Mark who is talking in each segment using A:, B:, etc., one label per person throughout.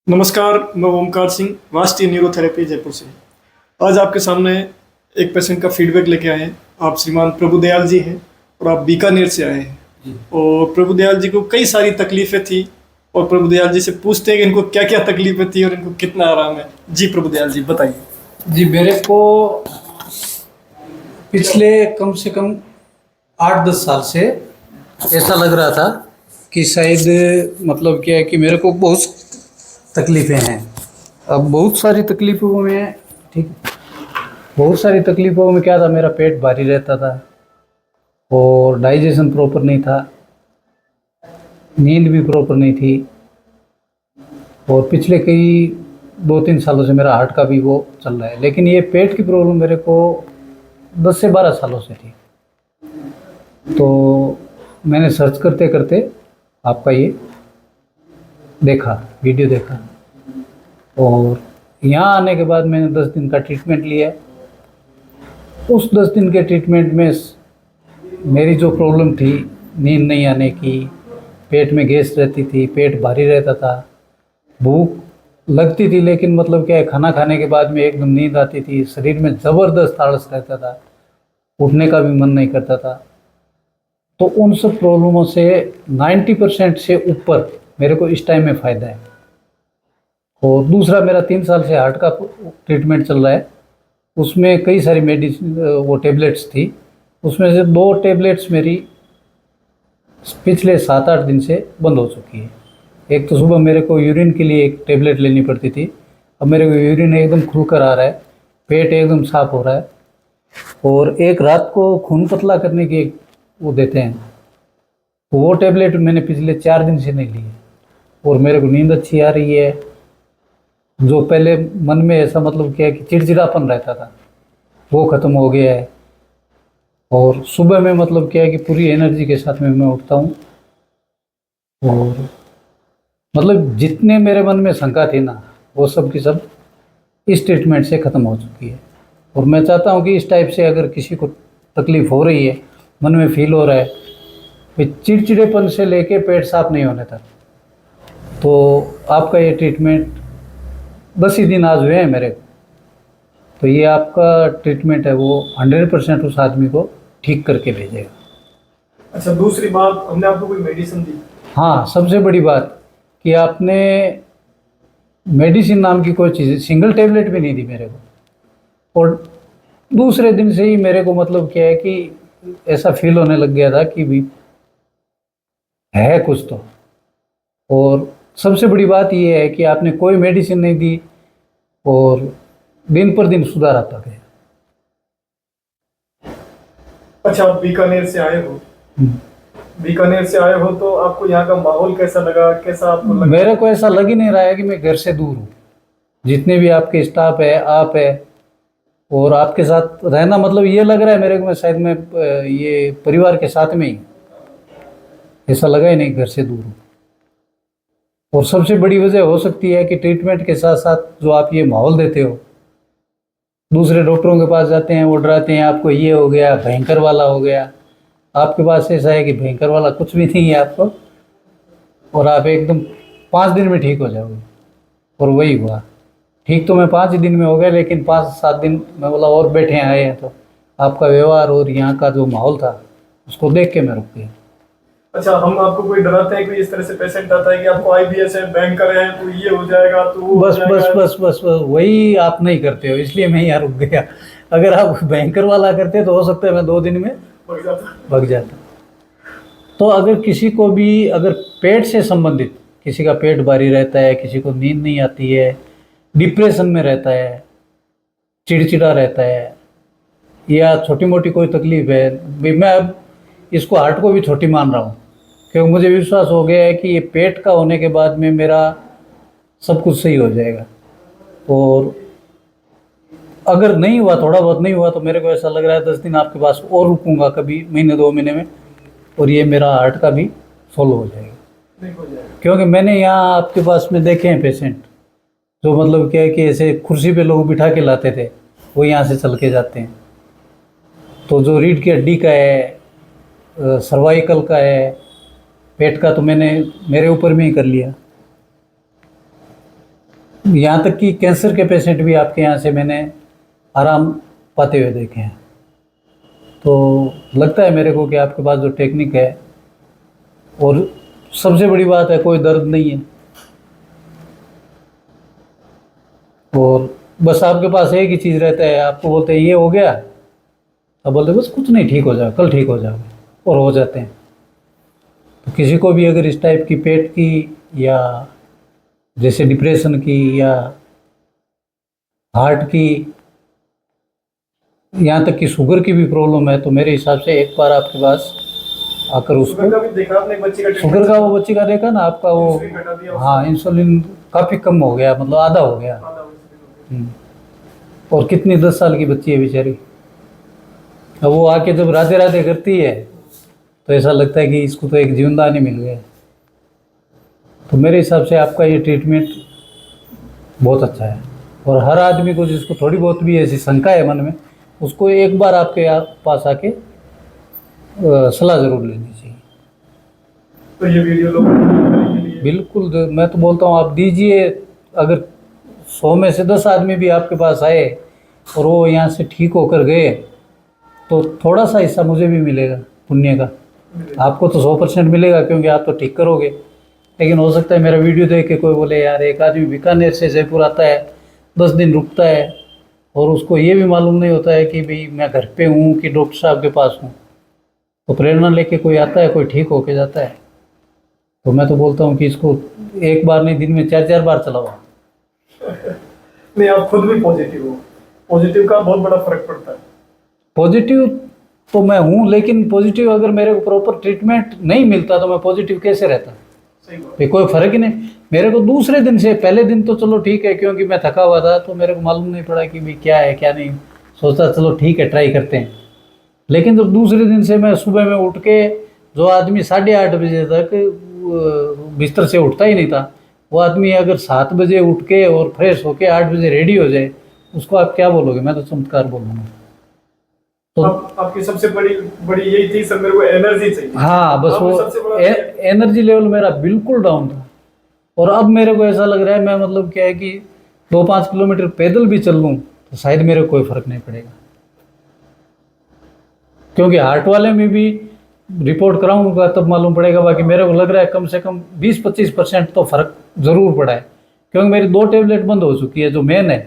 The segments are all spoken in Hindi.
A: नमस्कार, मैं ओमकार सिंह, राष्ट्रीय न्यूरोथेरेपी जयपुर से। आज आपके सामने एक पेशेंट का फीडबैक लेके आए हैं। आप श्रीमान प्रभुदयाल जी हैं और आप बीकानेर से आए हैं। और प्रभुदयाल जी को कई सारी तकलीफें थी और प्रभुदयाल जी से पूछते हैं कि इनको क्या क्या तकलीफें थी और इनको कितना आराम है। जी प्रभुदयाल जी बताइए।
B: जी, मेरे को पिछले कम से कम 8-10 साल से ऐसा लग रहा था कि शायद मतलब क्या है कि मेरे को बहुत तकलीफ़ें हैं। अब बहुत सारी तकलीफ़ों में क्या था, मेरा पेट भारी रहता था और डाइजेशन प्रॉपर नहीं था, नींद भी प्रॉपर नहीं थी। और पिछले कई 2-3 सालों से मेरा हार्ट का भी वो चल रहा है, लेकिन ये पेट की प्रॉब्लम मेरे को 10 से 12 सालों से थी। तो मैंने सर्च करते करते आपका ये वीडियो देखा और यहाँ आने के बाद मैंने 10 दिन का ट्रीटमेंट लिया। उस 10 दिन के ट्रीटमेंट में मेरी जो प्रॉब्लम थी, नींद नहीं आने की, पेट में गैस रहती थी, पेट भारी रहता था, भूख लगती थी, लेकिन मतलब क्या है, खाना खाने के बाद में एकदम नींद आती थी, शरीर में ज़बरदस्त आलस रहता था, उठने का भी मन नहीं करता था। तो उन सब प्रॉब्लमों से 90% से ऊपर मेरे को इस टाइम में फ़ायदा है। और दूसरा, मेरा 3 साल से हार्ट का ट्रीटमेंट चल रहा है। उसमें कई सारी मेडिसिन वो टेबलेट्स थी, उसमें से 2 टेबलेट्स मेरी पिछले 7-8 दिन से बंद हो चुकी है। एक तो सुबह मेरे को यूरिन के लिए एक टेबलेट लेनी पड़ती थी, अब मेरे को यूरिन एकदम खुलकर आ रहा है, पेट एकदम साफ हो रहा है। और एक रात को खून पतला करने की एक वो देते हैं, वो टेबलेट मैंने पिछले 4 दिन से नहीं ली है और मेरे को नींद अच्छी आ रही है। जो पहले मन में ऐसा मतलब क्या है कि चिड़चिड़ापन रहता था, वो ख़त्म हो गया है। और सुबह में मतलब क्या है कि पूरी एनर्जी के साथ में मैं उठता हूँ और मतलब जितने मेरे मन में शंका थी ना, वो सब की सब इस ट्रीटमेंट से ख़त्म हो चुकी है। और मैं चाहता हूँ कि इस टाइप से अगर किसी को तकलीफ़ हो रही है, मन में फील हो रहा है, चिड़चिड़ेपन से लेके पेट साफ नहीं होने तक, तो आपका ये ट्रीटमेंट 10 ही दिन आज हुए हैं मेरे को, तो ये आपका ट्रीटमेंट है वो 100% उस आदमी को ठीक करके भेजेगा।
A: अच्छा, दूसरी बात, हमने आपको कोई मेडिसिन दी?
B: हाँ, सबसे बड़ी बात कि आपने मेडिसिन नाम की कोई चीज़, सिंगल टेबलेट भी नहीं दी मेरे को। और दूसरे दिन से ही मेरे को मतलब क्या है कि ऐसा फील होने लग गया था कि भी है कुछ तो। और सबसे बड़ी बात ये है कि आपने कोई मेडिसिन नहीं दी और दिन पर दिन सुधार आता गया।
A: अच्छा, आप बीकानेर से आए हो। बीकानेर से आए हो तो आपको यहाँ का माहौल कैसा लगा? कैसा आपको लगा?
B: मेरे को ऐसा लग ही नहीं रहा है कि मैं घर से दूर हूँ। जितने भी आपके स्टाफ है, आप है, और आपके साथ रहना मतलब ये लग रहा है मेरे को मैं शायद मैं ये परिवार के साथ में ही, ऐसा लगा ही नहीं घर से दूर हूँ। और सबसे बड़ी वजह हो सकती है कि ट्रीटमेंट के साथ साथ जो आप ये माहौल देते हो, दूसरे डॉक्टरों के पास जाते हैं, वो डराते हैं आपको ये हो गया, भयंकर वाला हो गया। आपके पास ऐसा है कि भयंकर वाला कुछ भी नहीं है आपको, और आप एकदम 5 दिन में ठीक हो जाओगे। और वही हुआ, ठीक तो मैं 5 ही दिन में हो गया, लेकिन 5-7 दिन मैं बोला और बैठे आए हैं, तो आपका व्यवहार और यहाँ का जो माहौल था उसको देख के मैं रुक गया।
A: अच्छा, हम आपको कोई डराते हैं, कोई इस तरह से पेशेंट आता है कि आपको आईबीएस है, बैंकर है, तो ये हो जाएगा, तो वो
B: बस
A: हो
B: बस
A: जाएगा?
B: बस बस बस वही आप नहीं करते हो, इसलिए मैं यहाँ रुक गया। अगर आप भयंकर वाला करते तो हो सकता है मैं 2 दिन में भाग जाता। तो अगर किसी को भी अगर पेट से संबंधित, किसी का पेट भारी रहता है, किसी को नींद नहीं आती है, डिप्रेशन में रहता है, चिड़चिड़ा रहता है, या छोटी मोटी कोई तकलीफ है, भी मैं अब इसको हार्ट को भी छोटी मान रहा हूँ, क्योंकि मुझे विश्वास हो गया है कि ये पेट का होने के बाद में मेरा सब कुछ सही हो जाएगा। और अगर नहीं हुआ, थोड़ा बहुत नहीं हुआ, तो मेरे को ऐसा लग रहा है 10 दिन आपके पास और रुकूंगा, कभी महीने 2 महीने में, और ये मेरा हार्ट का भी सॉल्व हो जाएगा। क्योंकि मैंने यहाँ आपके पास में देखे हैं पेशेंट जो मतलब क्या है कि ऐसे कुर्सी पे लोग बिठा के लाते थे, वो यहाँ से चल के जाते हैं। तो जो रीढ़ की हड्डी का है, सर्वाइकल का है, पेट का, तो मैंने मेरे ऊपर में ही कर लिया। यहाँ तक कि कैंसर के पेशेंट भी आपके यहाँ से मैंने आराम पाते हुए देखे हैं। तो लगता है मेरे को कि आपके पास जो टेक्निक है, और सबसे बड़ी बात है कोई दर्द नहीं है, और बस आपके पास एक ही चीज़ रहता है, आपको बोलते हैं ये हो गया, अब बोलते बस कुछ नहीं, ठीक हो जाओ, कल ठीक हो जाओगे, और हो जाते हैं। तो किसी को भी अगर इस टाइप की पेट की या जैसे डिप्रेशन की या हार्ट की, यहाँ तक कि शुगर की भी प्रॉब्लम है, तो मेरे हिसाब से एक बार आपके पास आकर उसको,
A: शुगर का भी देखा आपने, एक बच्चे का
B: शुगर का वो बच्चे का देखा ना आपका, वो
A: इंसुलिन घटा दिया उसने।
B: हाँ इंसुलिन काफ़ी कम हो गया, मतलब आधा हो गया।
A: आधा इंसुलिन हो गया।
B: और कितनी 10 साल की बच्ची है बेचारी, अब वो आके जब राधे राधे करती है तो ऐसा लगता है कि इसको तो एक जीवनदान ही मिल गया। तो मेरे हिसाब से आपका ये ट्रीटमेंट बहुत अच्छा है, और हर आदमी को जिसको थोड़ी बहुत भी ऐसी शंका है मन में, उसको एक बार आपके पास आके सलाह ज़रूर लेनी चाहिए।
A: तो ये वीडियो लोगों के लिए
B: बिल्कुल, मैं तो बोलता हूँ आप दीजिए। अगर 100 में से 10 आदमी भी आपके पास आए और वो यहाँ से ठीक होकर गए, तो थोड़ा सा हिस्सा मुझे भी मिलेगा पुण्य का। आपको तो 100% मिलेगा, क्योंकि आप तो ठीक करोगे। लेकिन हो सकता है मेरा वीडियो देख के कोई बोले यार, एक आदमी बीकानेर से जयपुर आता है, 10 दिन रुकता है, और उसको ये भी मालूम नहीं होता है कि भाई मैं घर पे हूँ कि डॉक्टर साहब के पास हूँ। तो प्रेरणा लेके कोई आता है, कोई ठीक होके जाता है। तो मैं तो बोलता हूँ कि इसको एक बार नहीं, दिन में 4-4 बार चलाओ।
A: नहीं, आप खुद भी पॉजिटिव हो, पॉजिटिव का बहुत बड़ा फर्क पड़ता है।
B: पॉजिटिव तो मैं हूँ, लेकिन पॉजिटिव अगर मेरे को प्रॉपर ट्रीटमेंट नहीं मिलता तो मैं पॉजिटिव कैसे रहता?
A: सही बात।
B: भाई कोई फ़र्क ही नहीं। मेरे को दूसरे दिन से, पहले दिन तो चलो ठीक है, क्योंकि मैं थका हुआ था तो मेरे को मालूम नहीं पड़ा कि भाई क्या है क्या नहीं, सोचा चलो ठीक है ट्राई करते हैं। लेकिन जब दूसरे दिन से मैं सुबह में उठ के, जो आदमी 8:30 बजे तक बिस्तर से उठता ही नहीं था, वो आदमी अगर 7 बजे उठ के और फ्रेश होके 8 बजे रेडी हो जाए, उसको आप क्या बोलोगे? मैं तो चमत्कार बोलूँगा। तो
A: आपकी सबसे बड़ी यही थी सर, मेरे को एनर्जी चाहिए।
B: हाँ, बस वो
A: सबसे बड़ा
B: एनर्जी लेवल मेरा बिल्कुल डाउन था। और अब मेरे को ऐसा लग रहा है, मैं मतलब क्या है कि 2-5 किलोमीटर पैदल भी चल लूँ तो शायद मेरे को कोई फ़र्क नहीं पड़ेगा। क्योंकि हार्ट वाले में भी रिपोर्ट कराऊंगा तब मालूम पड़ेगा। बाकी मेरे को लग रहा है कम से कम 20-25% तो फ़र्क ज़रूर पड़ा है, क्योंकि मेरी 2 टेबलेट बंद हो चुकी है। जो मेन है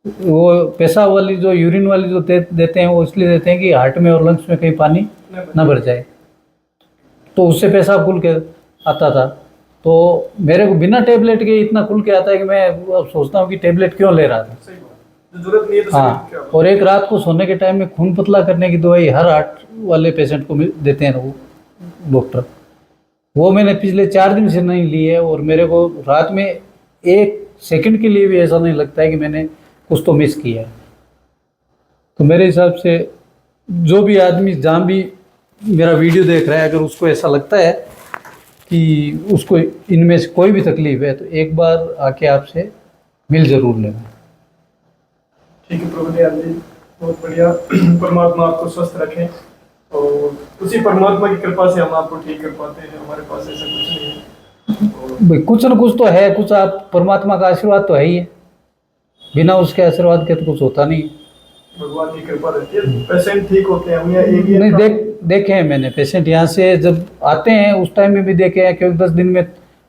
B: वो पेशाब वाली, जो यूरिन वाली जो देते हैं, वो इसलिए देते हैं कि हार्ट में और लंग्स में कहीं पानी ना भर जाए, तो उससे पेशाब खुल के आता था। तो मेरे को बिना टेबलेट के इतना खुल के आता है कि मैं अब सोचता हूँ कि टेबलेट क्यों ले रहा था।
A: सही बात, जरूरत नहीं है तो
B: हाँ,
A: क्या?
B: और एक रात को सोने के टाइम में खून पतला करने की दवाई हर हार्ट वाले पेशेंट को देते हैं वो डॉक्टर, वो मैंने पिछले 4 दिन से नहीं ली है। और मेरे को रात में 1 सेकंड के लिए भी ऐसा नहीं लगता है कि मैंने कुछ तो मिस किया है। तो मेरे हिसाब से जो भी आदमी जहाँ भी मेरा वीडियो देख रहा है, अगर उसको ऐसा लगता है कि उसको इनमें से कोई भी तकलीफ है, तो एक बार आके आपसे मिल ज़रूर लेना।
A: ठीक है प्रभु दयाल जी, बहुत बढ़िया। परमात्मा आपको स्वस्थ रखें, और उसी परमात्मा की कृपा से हम आपको ठीक कर पाते हैं। हमारे पास ऐसा कुछ नहीं है। और
B: भाई कुछ न कुछ तो है, कुछ आप परमात्मा का आशीर्वाद तो है ही है, बिना उसके आशीर्वाद के तो कुछ होता नहीं।
A: भगवान की कृपा रहती है, पेशेंट ठीक होते हैं। हम यहाँ एक ही
B: नहीं, देखे हैं मैंने पेशेंट यहाँ से जब आते हैं उस टाइम में भी देखे हैं, क्योंकि 10 दिन में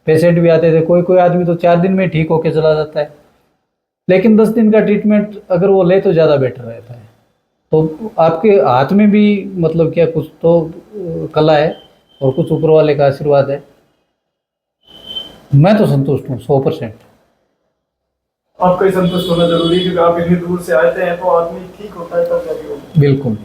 B: पेशेंट भी आते थे। कोई आदमी तो 4 दिन में ठीक होके चला जाता है, लेकिन 10 दिन का ट्रीटमेंट अगर वो ले तो ज़्यादा बेटर रहता है। तो आपके हाथ में भी मतलब क्या कुछ तो कला है, और कुछ ऊपर वाले का आशीर्वाद है। मैं तो संतुष्ट हूँ 100%।
A: आपका ही संतुष्ट होना जरूरी है, क्योंकि आप इतनी दूर से आते हैं तो आदमी ठीक होता है तब जाके होता है।
B: बिल्कुल।